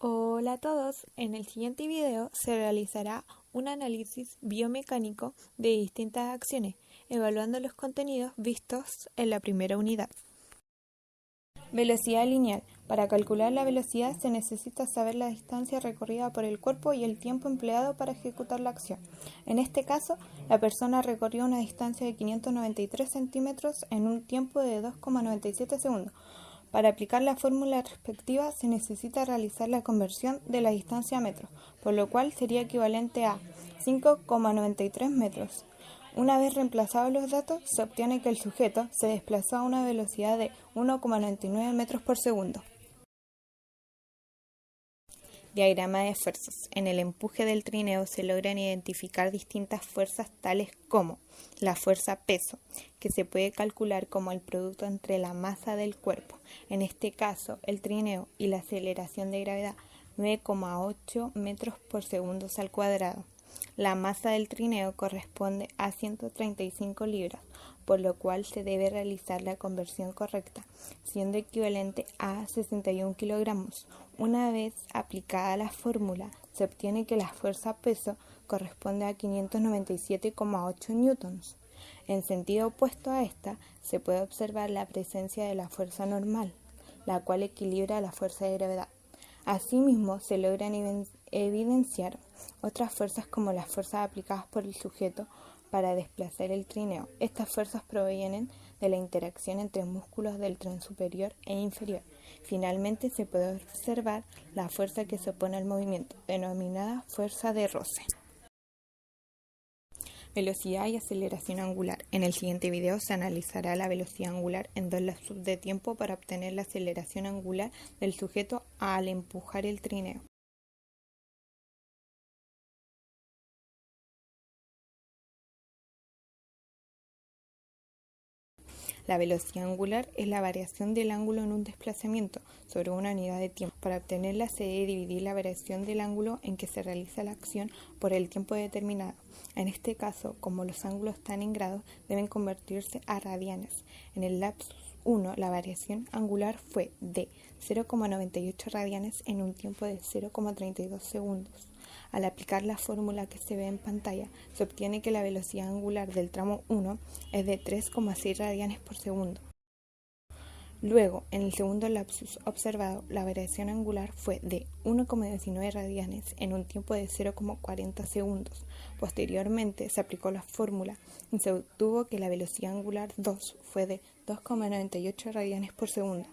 Hola a todos, en el siguiente video se realizará un análisis biomecánico de distintas acciones, evaluando los contenidos vistos en la primera unidad. Velocidad lineal. Para calcular la velocidad se necesita saber la distancia recorrida por el cuerpo y el tiempo empleado para ejecutar la acción. En este caso, la persona recorrió una distancia de 593 centímetros en un tiempo de 2,97 segundos. Para aplicar la fórmula respectiva se necesita realizar la conversión de la distancia a metros, por lo cual sería equivalente a 5,93 metros. Una vez reemplazados los datos, se obtiene que el sujeto se desplazó a una velocidad de 1,99 metros por segundo. Diagrama de fuerzas. En el empuje del trineo se logran identificar distintas fuerzas tales como la fuerza peso, que se puede calcular como el producto entre la masa del cuerpo, en este caso el trineo, y la aceleración de gravedad, 9,8 metros por segundo al cuadrado. La masa del trineo corresponde a 135 libras, por lo cual se debe realizar la conversión correcta, siendo equivalente a 61 kilogramos. Una vez aplicada la fórmula, se obtiene que la fuerza peso corresponde a 597,8 newtons. En sentido opuesto a esta, se puede observar la presencia de la fuerza normal, la cual equilibra la fuerza de gravedad. Asimismo, se logran evidenciar otras fuerzas como las fuerzas aplicadas por el sujeto para desplazar el trineo. Estas fuerzas provienen de la interacción entre músculos del tren superior e inferior. Finalmente, se puede observar la fuerza que se opone al movimiento, denominada fuerza de roce. Velocidad y aceleración angular. En el siguiente video se analizará la velocidad angular en dos lapsos de tiempo para obtener la aceleración angular del sujeto al empujar el trineo. La velocidad angular es la variación del ángulo en un desplazamiento sobre una unidad de tiempo. Para obtenerla se debe dividir la variación del ángulo en que se realiza la acción por el tiempo determinado. En este caso, como los ángulos están en grados, deben convertirse a radianes. En el lapsus 1, la variación angular fue de 0,98 radianes en un tiempo de 0,32 segundos. Al aplicar la fórmula que se ve en pantalla, se obtiene que la velocidad angular del tramo 1 es de 3,6 radianes por segundo. Luego, en el segundo lapsus observado, la variación angular fue de 1,19 radianes en un tiempo de 0,40 segundos. Posteriormente, se aplicó la fórmula y se obtuvo que la velocidad angular 2 fue de 2,98 radianes por segundo.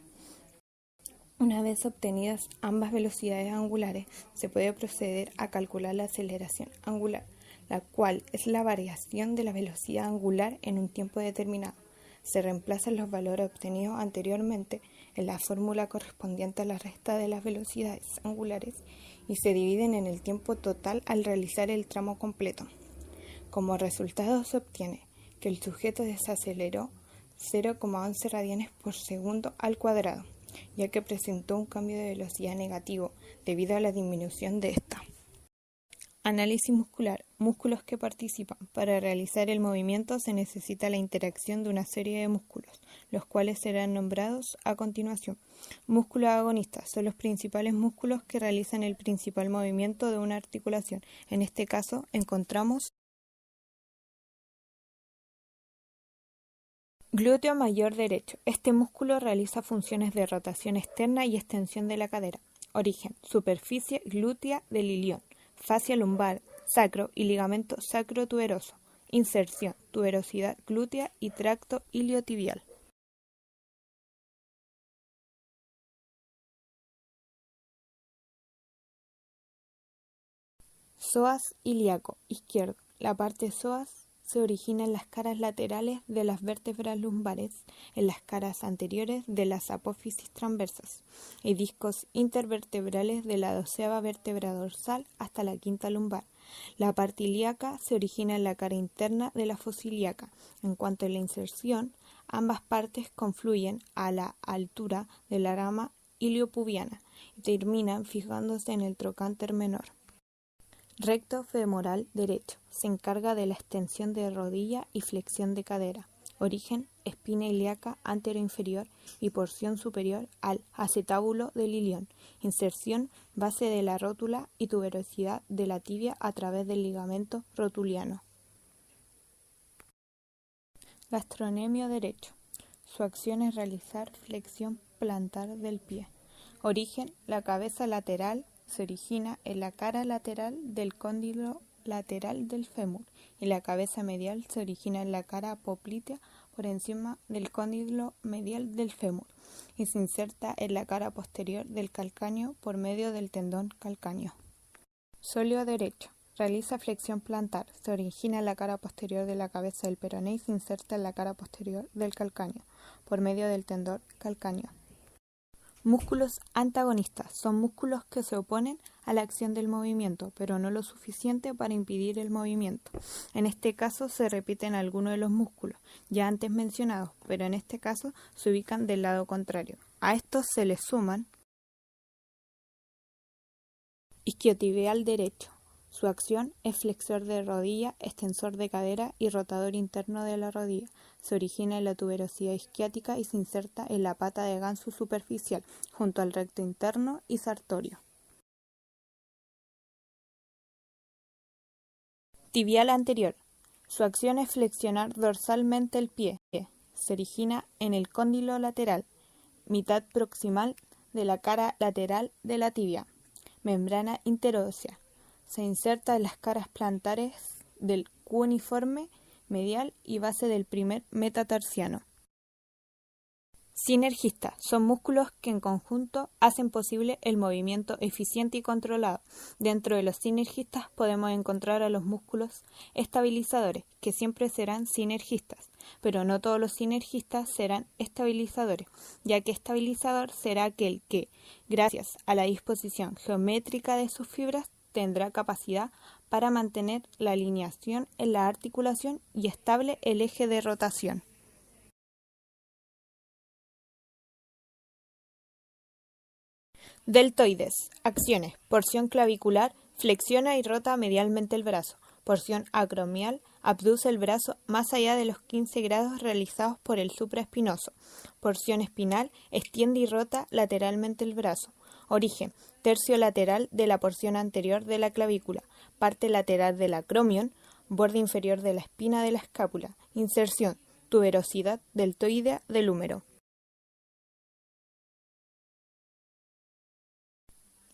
Una vez obtenidas ambas velocidades angulares, se puede proceder a calcular la aceleración angular, la cual es la variación de la velocidad angular en un tiempo determinado. Se reemplazan los valores obtenidos anteriormente en la fórmula correspondiente a la resta de las velocidades angulares y se dividen en el tiempo total al realizar el tramo completo. Como resultado se obtiene que el sujeto desaceleró 0,11 radianes por segundo al cuadrado, ya que presentó un cambio de velocidad negativo debido a la disminución de esta. Análisis muscular. Músculos que participan. Para realizar el movimiento se necesita la interacción de una serie de músculos, los cuales serán nombrados a continuación. Músculos agonistas son los principales músculos que realizan el principal movimiento de una articulación. En este caso encontramos glúteo mayor derecho. Este músculo realiza funciones de rotación externa y extensión de la cadera. Origen: superficie glútea del ilion, fascia lumbar, sacro y ligamento sacrotuberoso. Inserción: tuberosidad glútea y tracto iliotibial. Psoas ilíaco izquierdo. La parte psoas se origina en las caras laterales de las vértebras lumbares, en las caras anteriores de las apófisis transversas y discos intervertebrales de la 12ª vértebra dorsal hasta la 5ª lumbar. La parte ilíaca se origina en la cara interna de la fosa ilíaca. En cuanto a la inserción, ambas partes confluyen a la altura de la rama iliopubiana y terminan fijándose en el trocánter menor. Recto femoral derecho. Se encarga de la extensión de rodilla y flexión de cadera. origen, espina ilíaca anteroinferior y porción superior al acetábulo del ilión, inserción, base de la rótula y tuberosidad de la tibia a través del ligamento rotuliano. Gastrocnemio derecho. Su acción es realizar flexión plantar del pie. Origen, la cabeza lateral se origina en la cara lateral del cóndilo lateral del fémur y la cabeza medial se origina en la cara poplitea por encima del cóndilo medial del fémur y se inserta en la cara posterior del calcáneo por medio del tendón calcáneo. Sóleo derecho. Realiza flexión plantar, se origina en la cara posterior de la cabeza del peroné y se inserta en la cara posterior del calcáneo por medio del tendón calcáneo. Músculos antagonistas son músculos que se oponen a la acción del movimiento, pero no lo suficiente para impedir el movimiento. En este caso se repiten algunos de los músculos ya antes mencionados, pero en este caso se ubican del lado contrario. A estos se les suman isquiotibial derecho. Su acción es flexor de rodilla, extensor de cadera y rotador interno de la rodilla. Se origina en la tuberosidad isquiática y se inserta en la pata de ganso superficial, junto al recto interno y sartorio. Tibial anterior. Su acción es flexionar dorsalmente el pie. Se origina en el cóndilo lateral, mitad proximal de la cara lateral de la tibia. Membrana interósea. Se inserta en las caras plantares del cuneiforme medial y base del primer metatarsiano. Sinergistas son músculos que en conjunto hacen posible el movimiento eficiente y controlado. Dentro de los sinergistas podemos encontrar a los músculos estabilizadores, que siempre serán sinergistas, pero no todos los sinergistas serán estabilizadores, ya que estabilizador será aquel que, gracias a la disposición geométrica de sus fibras, tendrá capacidad para mantener la alineación en la articulación y estable el eje de rotación. Deltoides. Acciones. Porción clavicular, flexiona y rota medialmente el brazo. Porción acromial, abduce el brazo más allá de los 15 grados realizados por el supraespinoso. Porción espinal, extiende y rota lateralmente el brazo. Origen, tercio lateral de la porción anterior de la clavícula, parte lateral del acromion, borde inferior de la espina de la escápula. Inserción, tuberosidad deltoidea del húmero.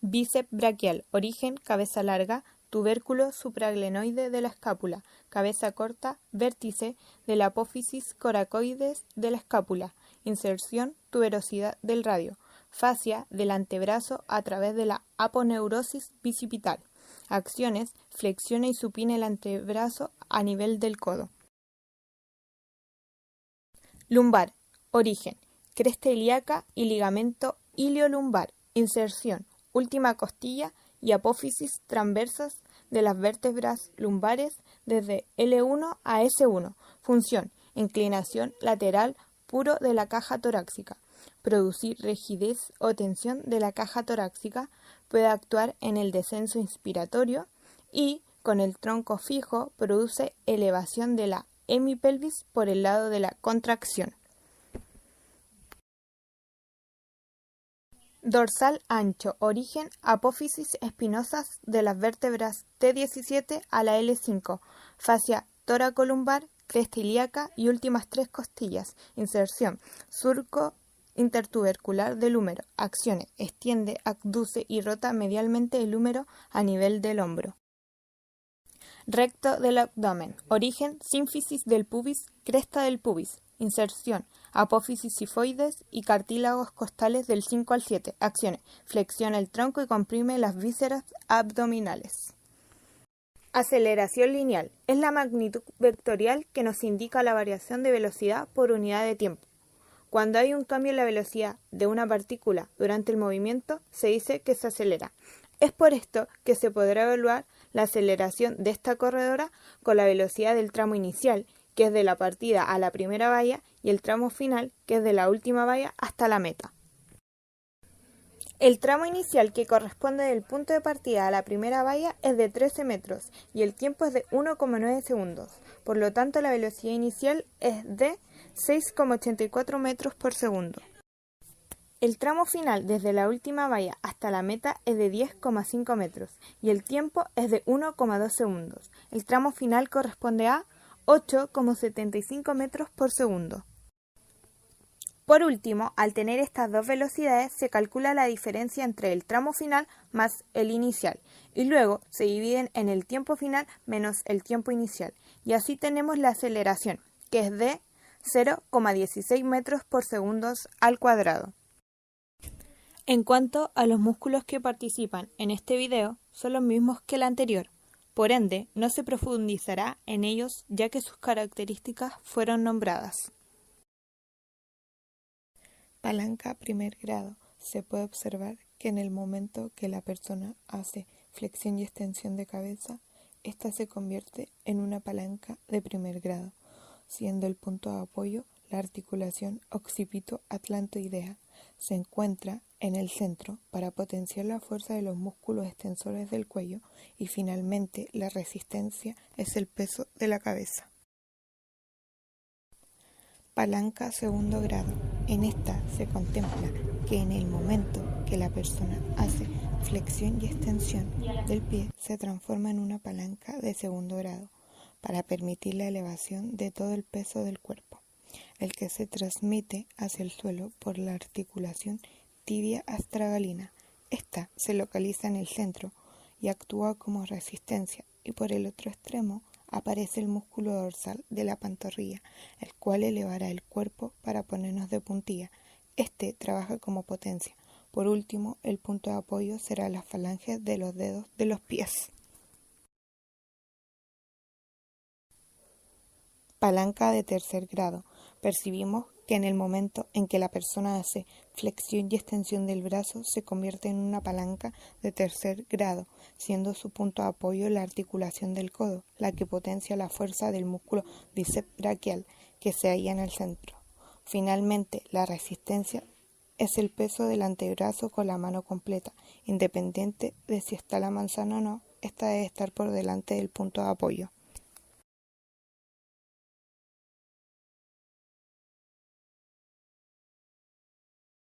Bíceps braquial, origen, cabeza larga, tubérculo supraglenoide de la escápula, cabeza corta, vértice de la apófisis coracoides de la escápula. Inserción, tuberosidad del radio. Fascia del antebrazo a través de la aponeurosis bicipital. Acciones, flexiona y supine el antebrazo a nivel del codo. Lumbar, origen, cresta ilíaca y ligamento iliolumbar. Inserción, última costilla y apófisis transversas de las vértebras lumbares desde L1 a S1. Función, inclinación lateral puro de la caja torácica. Producir rigidez o tensión de la caja torácica, puede actuar en el descenso inspiratorio y, con el tronco fijo, produce elevación de la hemipelvis por el lado de la contracción. Dorsal ancho, origen, apófisis espinosas de las vértebras T17 a la L5, fascia toracolumbar, cresta ilíaca y últimas 3 costillas. Inserción, surco intertubercular del húmero. Acciones, extiende, abduce y rota medialmente el húmero a nivel del hombro. Recto del abdomen, origen, sínfisis del pubis, cresta del pubis. Inserción, apófisis sifoides y cartílagos costales del 5 al 7. Acciones, flexiona el tronco y comprime las vísceras abdominales. Aceleración lineal, es la magnitud vectorial que nos indica la variación de velocidad por unidad de tiempo. Cuando hay un cambio en la velocidad de una partícula durante el movimiento, se dice que se acelera. Es por esto que se podrá evaluar la aceleración de esta corredora con la velocidad del tramo inicial, que es de la partida a la primera valla, y el tramo final, que es de la última valla hasta la meta. El tramo inicial, que corresponde del punto de partida a la primera valla, es de 13 metros y el tiempo es de 1,9 segundos. Por lo tanto, la velocidad inicial es de 6,84 metros por segundo. El tramo final desde la última valla hasta la meta es de 10,5 metros y el tiempo es de 1,2 segundos. El tramo final corresponde a 8,75 metros por segundo. Por último, al tener estas dos velocidades, se calcula la diferencia entre el tramo final más el inicial, y luego se dividen en el tiempo final menos el tiempo inicial, y así tenemos la aceleración, que es de 0,16 metros por segundo al cuadrado. En cuanto a los músculos que participan en este video, son los mismos que el anterior, por ende, no se profundizará en ellos ya que sus características fueron nombradas. Palanca primer grado. Se puede observar que en el momento que la persona hace flexión y extensión de cabeza, ésta se convierte en una palanca de primer grado, siendo el punto de apoyo la articulación occipito-atlantoidea. Se encuentra en el centro para potenciar la fuerza de los músculos extensores del cuello y finalmente la resistencia es el peso de la cabeza. Palanca segundo grado. En esta se contempla que en el momento que la persona hace flexión y extensión del pie se transforma en una palanca de segundo grado para permitir la elevación de todo el peso del cuerpo, el que se transmite hacia el suelo por la articulación tibia astragalina. Esta se localiza en el centro y actúa como resistencia y por el otro extremo aparece el músculo dorsal de la pantorrilla, el cual elevará el cuerpo para ponernos de puntilla. Este trabaja como potencia. Por último, el punto de apoyo será las falanges de los dedos de los pies. Palanca de tercer grado. Percibimos que en el momento en que la persona hace flexión y extensión del brazo se convierte en una palanca de tercer grado, siendo su punto de apoyo la articulación del codo, la que potencia la fuerza del músculo bíceps braquial que se halla en el centro. Finalmente, la resistencia es el peso del antebrazo con la mano completa, independiente de si está la manzana o no, esta debe estar por delante del punto de apoyo.